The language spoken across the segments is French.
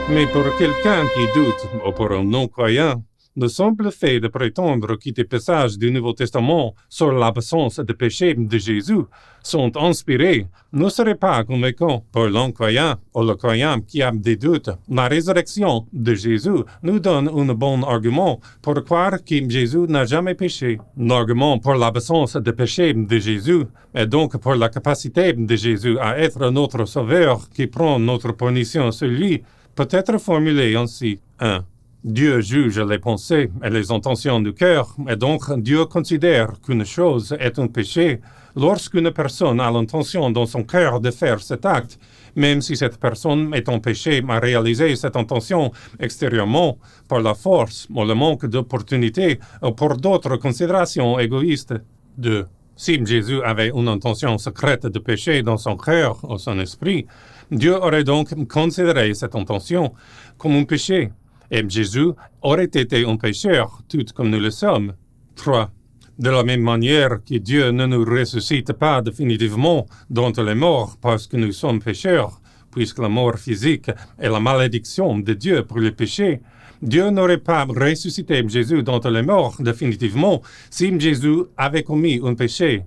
Mais pour quelqu'un qui doute, ou pour un non-croyant, le simple fait de prétendre que des passages du Nouveau Testament sur l'absence de péché de Jésus sont inspirés ne serait pas convaincant. Pour l'non-croyant ou le croyant qui a des doutes, la résurrection de Jésus nous donne un bon argument pour croire que Jésus n'a jamais péché. L'argument pour l'absence de péché de Jésus et donc pour la capacité de Jésus à être notre sauveur qui prend notre punition sur lui peut être formulé ainsi. 1. Dieu juge les pensées et les intentions du cœur, et donc Dieu considère qu'une chose est un péché lorsqu'une personne a l'intention dans son cœur de faire cet acte, même si cette personne est en péché à réaliser cette intention extérieurement par la force ou le manque d'opportunité ou pour d'autres considérations égoïstes. 2. Si Jésus avait une intention secrète de péché dans son cœur ou son esprit, Dieu aurait donc considéré cette intention comme un péché. Et Jésus aurait été un pécheur, tout comme nous le sommes. 3. De la même manière que Dieu ne nous ressuscite pas définitivement d'entre les morts parce que nous sommes pécheurs, puisque la mort physique est la malédiction de Dieu pour le péché, Dieu n'aurait pas ressuscité Jésus d'entre les morts définitivement si Jésus avait commis un péché.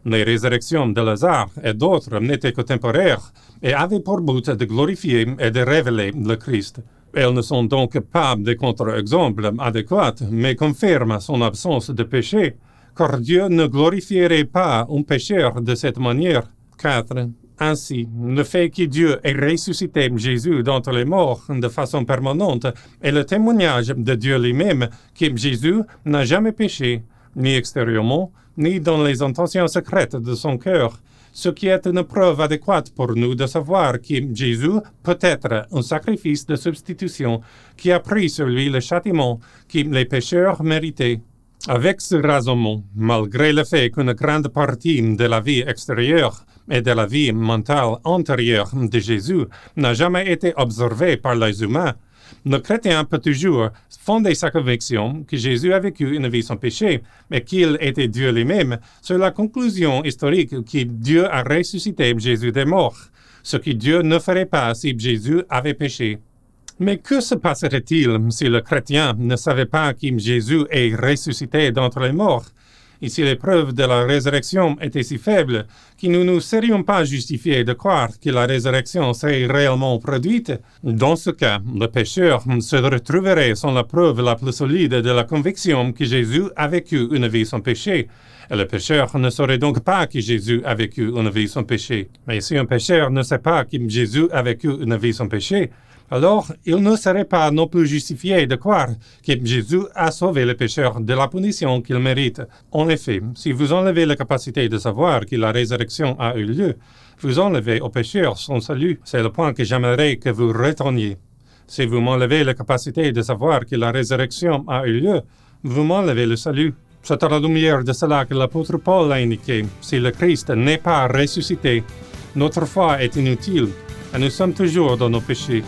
Les résurrections de Lazare et d'autres n'étaient que temporaires et avaient pour but de glorifier et de révéler le Christ. Elles ne sont donc pas des contre-exemples adéquats, mais confirment son absence de péché, car Dieu ne glorifierait pas un pécheur de cette manière. 4. Ainsi, le fait que Dieu ait ressuscité Jésus d'entre les morts de façon permanente est le témoignage de Dieu lui-même que Jésus n'a jamais péché, ni extérieurement, ni dans les intentions secrètes de son cœur, ce qui est une preuve adéquate pour nous de savoir que Jésus peut être un sacrifice de substitution qui a pris sur lui le châtiment que les pécheurs méritaient. Avec ce raisonnement, malgré le fait qu'une grande partie de la vie extérieure et de la vie mentale antérieure de Jésus n'a jamais été observée par les humains, le chrétien peut toujours fonder sa conviction que Jésus a vécu une vie sans péché, mais qu'il était Dieu lui-même, sur la conclusion historique que Dieu a ressuscité Jésus des morts, ce que Dieu ne ferait pas si Jésus avait péché. Mais que se passerait-il si le chrétien ne savait pas que Jésus est ressuscité d'entre les morts, et si les preuves de la résurrection étaient si faibles que nous ne serions pas justifiés de croire que la résurrection serait réellement produite? Dans ce cas, le pécheur se retrouverait sans la preuve la plus solide de la conviction que Jésus a vécu une vie sans péché, et le pécheur ne saurait donc pas que Jésus a vécu une vie sans péché. Mais si un pécheur ne sait pas que Jésus a vécu une vie sans péché, alors il ne serait pas non plus justifié de croire que Jésus a sauvé le pécheur de la punition qu'il mérite. En effet, si vous enlevez la capacité de savoir que la résurrection a eu lieu, vous enlevez au pécheur son salut. C'est le point que j'aimerais que vous retourniez. Si vous m'enlevez la capacité de savoir que la résurrection a eu lieu, vous m'enlevez le salut. C'est à la lumière de cela que l'apôtre Paul a indiqué, si le Christ n'est pas ressuscité, notre foi est inutile et nous sommes toujours dans nos péchés.